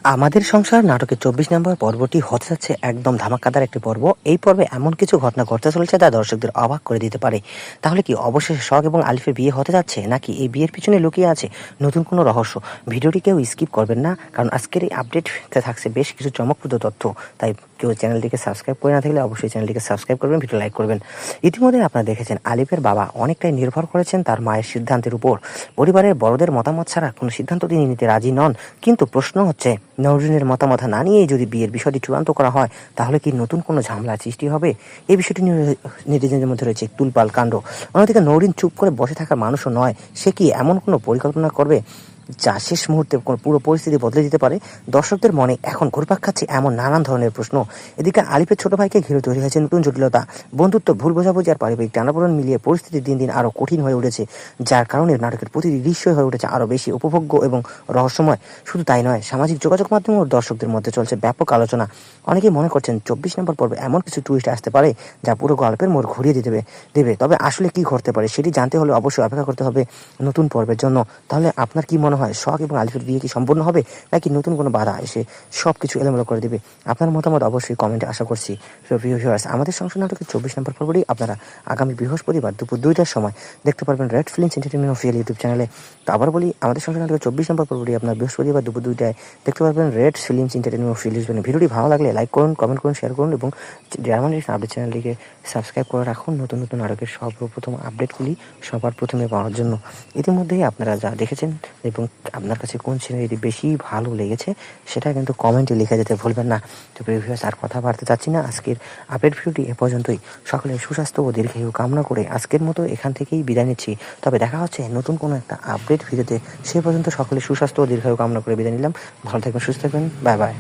আমাদের সংসার নাটকের ২৪ নম্বর পর্বটি হতে যাচ্ছে একদম ধামাকাদার একটি পর্ব। এই পর্বে এমন কিছু ঘটনা ঘটতে চলেছে যা দর্শকদের অবাক করে দিতে পারে। তাহলে কি অবশেষে শখ এবং আলিফের বিয়ে হতে যাচ্ছে, নাকি এই বিয়ের পিছনে লুকিয়ে আছে নতুন কোনো রহস্য? ভিডিওটি কেউ স্কিপ করবেন না, কারণ আজকের এই আপডেটতে থাকছে বেশ কিছু চমকপ্রদ তথ্য। তাই কেউ চ্যানেলটিকে সাবস্ক্রাইব করে না থাকলে অবশ্যই চ্যানেলটিকে সাবস্ক্রাইব করবেন, ভিডিও লাইক করবেন। ইতিমধ্যে আপনারা দেখেছেন আলিফের বাবা অনেকটাই নির্ভর করেছেন তার মায়ের সিদ্ধান্তের উপর। পরিবারের বড়দের মতামত ছাড়া কোনো সিদ্ধান্ত তিনি নিতে রাজি নন। কিন্তু প্রশ্ন হচ্ছে, নওরিনের মতামত না নিয়েই যদি বিয়ের বিষয়টি চূড়ান্ত করা হয়, তাহলে কি নতুন কোনো ঝামেলার সৃষ্টি হবে? এই বিষয়টি নিয়ে নেটিজেনদের মধ্যে রয়েছে তুলপাল কাণ্ড। অন্যদিকে নওরিন চুপ করে বসে থাকার মানুষও নয়, সে কি এমন কোনো পরিকল্পনা করবে যা শেষ মুহূর্তে পুরো পরিস্থিতি বদলে দিতে পারে? দর্শকদের মনে এখন ঘুরপাক খাচ্ছে এমন নানান ধরনের প্রশ্ন। এদিকে আলিফের ছোট ভাইকে ঘিরে তৈরি হয়েছে নতুন জটিলতা। বন্ধুত্ব, ভুল বোঝাবুঝি আর পারিবারিক টানাপোড়েন মিলিয়ে পরিস্থিতি দিন দিন আরও কঠিন হয়ে উঠেছে, যার কারণে নাটকের প্রতিটি দৃশ্যই হয়ে উঠেছে আরও বেশি উপভোগ্য এবং রহস্যময়। শুধু তাই নয়, সামাজিক যোগাযোগ মাধ্যমেও দর্শকদের মধ্যে চলছে ব্যাপক আলোচনা। অনেকেই মনে করছেন ২৪ নম্বর পর্বে এমন কিছু টুইস্ট আসতে পারে যা পুরো গল্পের মোড় ঘুরিয়ে দেবে। তবে আসলে কি ঘটতে পারে সেটি জানতে হলে অবশ্যই অপেক্ষা করতে হবে নতুন পর্বের জন্য। তাহলে আপনার কি মনে হয়, শখ এবং আলিফের বিয়ে কি সম্পূর্ণ হবে, নাকি নতুন কোনো বাধা এসে সব কিছু এলোমেলো করে দেবে? আপনার মতামত অবশ্যই কমেন্টে আশা করছি। ভিউয়ার্স, আমাদের সংসার নাটকের ২৪ নম্বর পর্বটি আপনারা আগামী বৃহস্পতিবার দুপুর ২টার সময় দেখতে পারবেন red films entertainment official YouTube চ্যানেলে। তো আবার বলি, আমাদের সংসার নাটকের ২৪ নম্বর পর্বটি আপনার বৃহস্পতিবার দুপুর ২টায় দেখতে পারবেন red films entertainment official YouTube চ্যানেলে। ভিডিওটি ভালো লাগলে লাইক করুন, কমেন্ট করুন, শেয়ার করুন এবং ডায়মন্ড আপডেট চ্যানেলটিকে সাবস্ক্রাইব করে রাখুন নতুন নতুন নাটকের সর্বপ্রথম আপডেটগুলি সবার প্রথমে পাওয়ার জন্য। ইতিমধ্যেই আপনারা যা দেখেছেন এবং আপনার কাছে কোন সিনেমাটি বেশি ভালো লেগেছে সেটা কিন্তু কমেন্টে লিখে যেতে ভুলবেন না। তো ভিউয়ার্স, আর কথা বাড়তে চাচ্ছি না, আজকের আপডেট ভিডিওটি এ পর্যন্তই। সকলের সুস্বাস্থ্য ও দীর্ঘায়ু কামনা করে আজকের মতো এখান থেকেই বিদায় নিচ্ছি। তবে দেখা হচ্ছে নতুন কোনো একটা আপডেট ভিডিওতে। সে পর্যন্ত সকলের সুস্বাস্থ্য ও দীর্ঘায়ু কামনা করে বিদায় নিলাম। ভালো থাকবেন, সুস্থ থাকবেন, বাই বাই।